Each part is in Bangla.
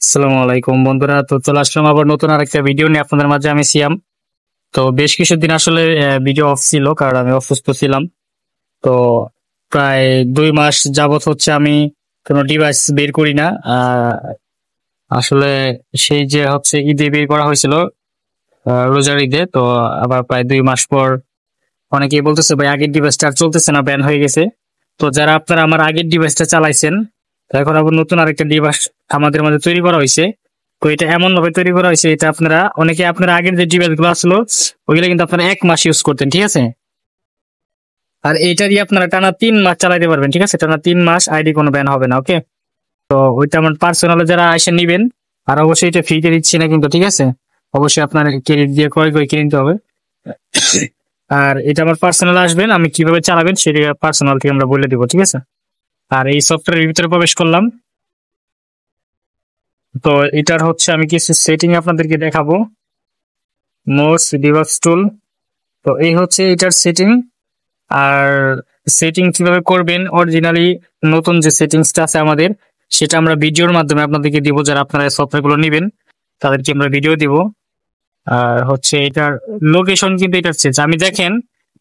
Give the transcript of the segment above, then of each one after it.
আসসালামু আলাইকুম বন্ধুরা, তো চলে আসলাম আবার নতুন আরেকটা ভিডিও নিয়ে আপনাদের মাঝে। আমি সিয়াম। তো বেশ কিছুদিন আসলে ভিডিও অফ ছিল, কারণ আমি অসুস্থ ছিলাম। তো প্রায় 2 মাস যাবত হচ্ছে আমি কোনো ডিভাইস বের করি না। আসলে সেই যে হচ্ছে ঈদে বের করা হয়েছিল, রোজার ঈদে। তো আবার প্রায় 2 মাস পর অনেকেই বলতেছে ভাই আগের ডিভাইসটা আর চলতেছে না, ব্যান হয়ে গেছে। তো যারা আপনারা আমার আগের ডিভাইসটা চালাইছেন, তো এখন আবার নতুন আরেকটা ডিভাইস আমাদের মাঝে তৈরি করা হয়েছে। তো এটা এমন ভাবে তৈরি করা হয়েছে, এটা আপনারা অনেকে আপনারা আগের যে ডিভাইস গুলো আসলো ওইগুলো কিন্তু আপনারা 1 মাস ইউজ করতেন, ঠিক আছে। আর এইটা দিয়ে আপনারা টানা 3 মাস চালাইতে পারবেন, ঠিক আছে। টানা 3 মাস আইডি কোনো ব্যান হবে না, ওকে। তো ওইটা আমার পার্সোনালে যারা এসে নিবেন, আর অবশ্যই এটা ফ্রিতে দিচ্ছি না কিন্তু, ঠিক আছে। অবশ্যই আপনার ক্রেডিট দিয়ে ক্রয় করে কিনে নিতে হবে। আর এটা আমার পার্সোনাল আসবেন, আমি কিভাবে চালাবেন সেটা পার্সোনাল থেকে আমরা বলে দিব, ঠিক আছে। আর এই সফটওয়্যারের ভিতরে প্রবেশ করলাম। তো এটার হচ্ছে আমি কিছু সেটিং আপনাদেরকে দেখাবো। মোডস ডিভাইস টুল। তো এই হচ্ছে এটার সেটিং। আর সেটিং কিভাবে করবেন অরিজিনালি, নতুন যে সেটিংসটা আছে আমাদের, সেটা আমরা ভিডিওর মাধ্যমে আপনাদেরকে দিব। যারা আপনারা সফটওয়্যার গুলো নেবেন তাদেরকে আমরা ভিডিও দিব। আর হচ্ছে এটার লোকেশন কিন্তু এটার চেঞ্জ, আমি দেখেন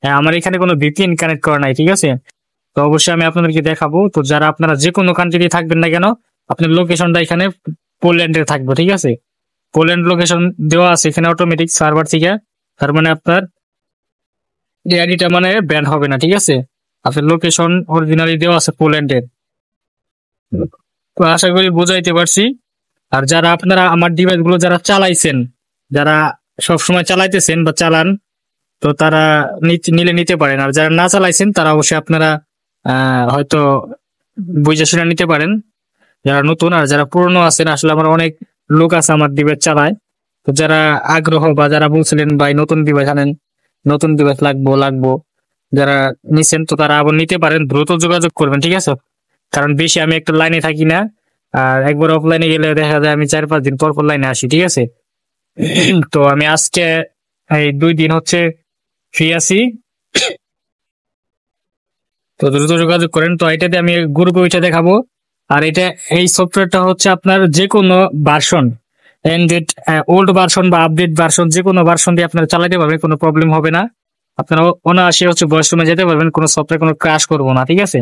আমার এখানে কোনো ভিপিএন কানেক্ট করা নাই, ঠিক আছে। তো অবশ্যই আমি আপনাদেরকে দেখাবো। তো যারা আপনারা যে কোনো কান্ট্রিতে থাকবেন না কেন, আপনার লোকেশনটা এখানে পোল্যান্ডের থাকবে, ঠিক আছে। পোল্যান্ড লোকেশন দেওয়া আছে এখানে অটোমেটিক সার্ভার থেকে। তার মানে আপনার আইডিটা মানে ব্যান হবে না, ঠিক আছে। আপনার লোকেশন অরিজিনালি দেওয়া আছে পোল্যান্ডের। তো আশা করি বুঝাইতে পারছি। আর যারা আপনারা আমার ডিভাইস গুলো যারা চালাইছেন, যারা সবসময় চালাইতেছেন বা চালান, তো তারা নিলে নিতে পারেন। আর যারা না চালাইছেন তারা অবশ্যই আপনারা হয়তো বুঝে শুনে নিতে পারেন, যারা নতুন। আর যারা পুরনো আছেন, আসলে আমার অনেক লোক আছে আমার ডিভাইস চালায়। তো যারা আগ্রহ বা যারা বলছিলেন ভাই নতুন ডিভাইস আনেন, নতুন ডিভাইস লাগবো লাগবো, যারা নিছেন তো তারা আবার নিতে পারেন, দ্রুত যোগাযোগ করবেন, ঠিক আছে। কারণ বেশি আমি একটা লাইনে থাকি না। আর একবার অফলাইনে গেলে দেখা যায় আমি 4-5 দিন পর পর লাইনে আসি, ঠিক আছে। তো আমি আজকে এই 2 দিন হচ্ছে ফ্রি আছি। তো দ্রুত যোগাযোগ করেন। তো এটাতে আমি গ্রুপে ওইটা দেখাবো। আর এটা এই সফটওয়্যারটা হচ্ছে আপনার যে কোনো ভার্সন, অ্যান্ড্রয়েড ওল্ড ভার্সন বা আপডেট ভার্সন, যে কোনো ভার্সন দিয়ে আপনারা চালাতে পারবেন, কোনো প্রবলেম হবে না। আপনারা অনায়াসে হচ্ছে ভয়েসরুমে যেতে পারবেন, কোনো সফটওয়্যার কোনো ক্রাশ করবো না, ঠিক আছে।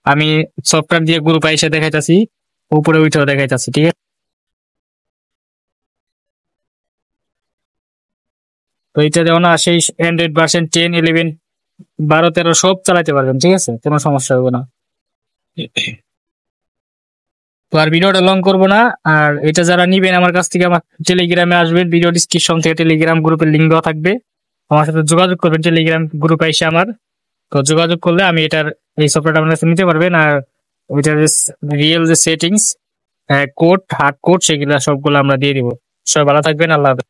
আমি সফটওয়্যার দিয়ে গ্রুপে এসে দেখাইতাছি, উপরে ওইটাও দেখাইতাছি, ঠিক আছে। তো এইটা দিয়ে অনায়াসে অ্যান্ড্রয়েড ভার্সন 10, 11, 12, 13 সব চালাতে পারবেন, ঠিক আছে, কোনো সমস্যা হবে না। তো আর ভিডিওটা লং করবো না। আর এটা যারা নিবেন আমার কাছ থেকে, আমার টেলিগ্রামে আসবেন, ভিডিও ডিসক্রিপশন থেকে টেলিগ্রাম গ্রুপের লিঙ্ক দেওয়া থাকবে। আমার সাথে যোগাযোগ করবেন টেলিগ্রাম গ্রুপে এসে আমার। তো যোগাযোগ করলে আমি এটার এই সফটওয়্যারটা আপনার কাছে নিতে পারবেন। আর ওইটার রিয়েল যে সেটিংস, কোড, হার্ড কোড, সেগুলো সবগুলো আমরা দিয়ে দিব। সবাই ভালো থাকবেন, আল্লাহ হাফেজ।